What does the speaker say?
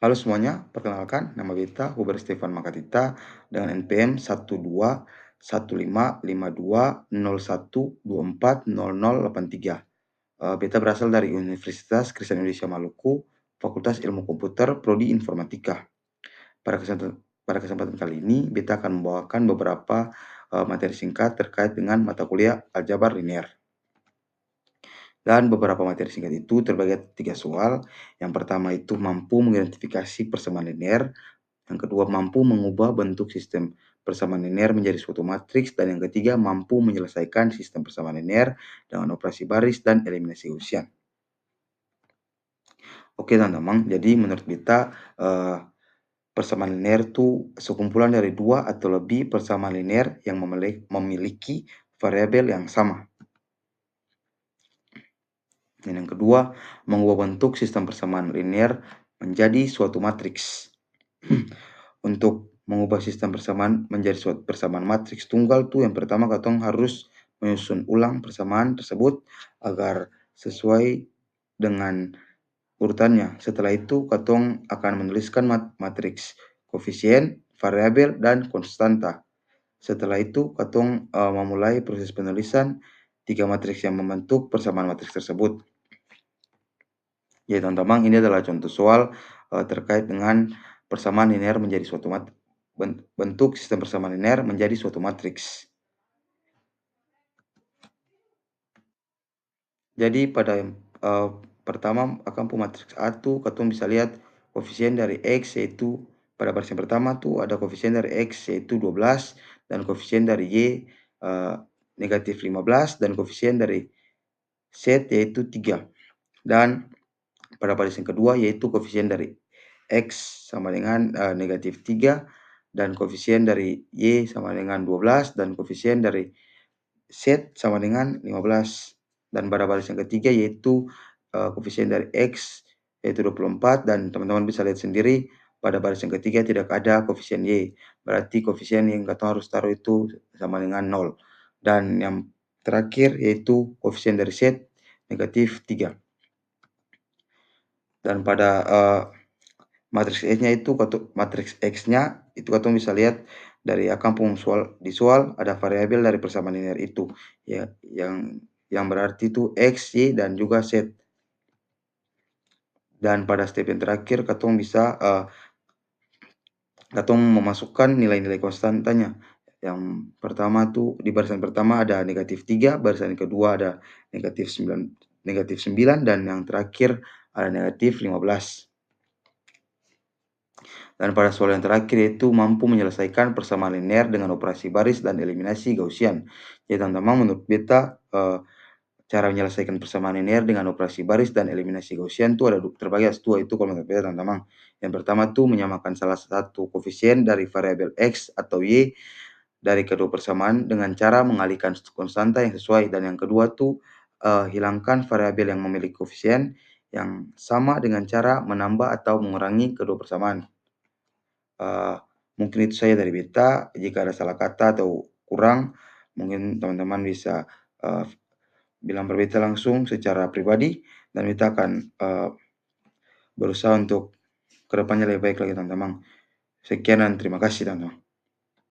Halo semuanya, perkenalkan nama beta Huber Stefan Makatita dengan NPM 12155201240083. Beta berasal dari Universitas Kristen Indonesia Maluku, Fakultas Ilmu Komputer, Prodi Informatika. Pada kesempatan kali ini, beta akan membawakan beberapa materi singkat terkait dengan mata kuliah aljabar linear. Dan beberapa materi singkat itu terbagi atas 3 soal. Yang pertama itu mampu mengidentifikasi persamaan linear. Yang kedua, mampu mengubah bentuk sistem persamaan linear menjadi suatu matriks. Dan yang ketiga, mampu menyelesaikan sistem persamaan linear dengan operasi baris dan eliminasi Gaussian. Oke teman-teman, jadi menurut kita persamaan linear itu sekumpulan dari dua atau lebih persamaan linear yang memiliki variabel yang sama. Dan yang kedua, mengubah bentuk sistem persamaan linear menjadi suatu matriks. Untuk mengubah sistem persamaan menjadi suatu persamaan matriks tunggal tuh yang pertama katong harus menyusun ulang persamaan tersebut agar sesuai dengan urutannya. Setelah itu katong akan menuliskan matriks koefisien, variabel, dan konstanta. Setelah itu katong memulai proses penulisan tiga matriks yang membentuk persamaan matriks tersebut. Ya teman-teman, ini adalah contoh soal terkait dengan persamaan linear menjadi suatu bentuk sistem persamaan linear menjadi suatu matriks. Jadi pada pertama akan matriks A tuh katong bisa lihat koefisien dari X yaitu pada baris yang pertama tuh ada koefisien dari X yaitu 12 dan koefisien dari Y negatif 15 dan koefisien dari Z yaitu 3. Dan pada baris yang kedua yaitu koefisien dari X sama dengan negatif 3 dan koefisien dari Y sama dengan 12 dan koefisien dari Z sama dengan 15. Dan pada baris yang ketiga yaitu koefisien dari X yaitu 24 dan teman-teman bisa lihat sendiri pada baris yang ketiga tidak ada koefisien Y. Berarti koefisien yang kita harus taruh itu sama dengan 0. Dan yang terakhir yaitu koefisien dari Z negatif 3. Dan pada matriks X-nya itu matriks X-nya itu katong bisa lihat dari akan di soal ada variabel dari persamaan linear itu ya yang berarti itu X, Y dan juga Z. Dan pada step yang terakhir katong bisa katong memasukkan nilai-nilai konstantanya. Yang pertama tuh di barisan pertama ada negatif 3, barisan kedua ada negatif 9 dan yang terakhir ada negatif 15. Dan pada soal yang terakhir yaitu mampu menyelesaikan persamaan linear dengan operasi baris dan eliminasi Gaussian. Jadi teman-teman menurut beta cara menyelesaikan persamaan linear dengan operasi baris dan eliminasi Gaussian itu ada terbagi atas dua itu kalau menurut beta teman-teman. Yang pertama tuh menyamakan salah satu koefisien dari variabel X atau Y dari kedua persamaan dengan cara mengalihkan konstanta yang sesuai. Dan yang kedua tuh hilangkan variabel yang memiliki koefisien yang sama dengan cara menambah atau mengurangi kedua persamaan. Mungkin itu saja dari beta. Jika ada salah kata atau kurang, mungkin teman-teman bisa bilang pada beta langsung secara pribadi dan beta akan berusaha untuk kedepannya lebih baik lagi teman-teman. Sekian dan terima kasih teman-teman.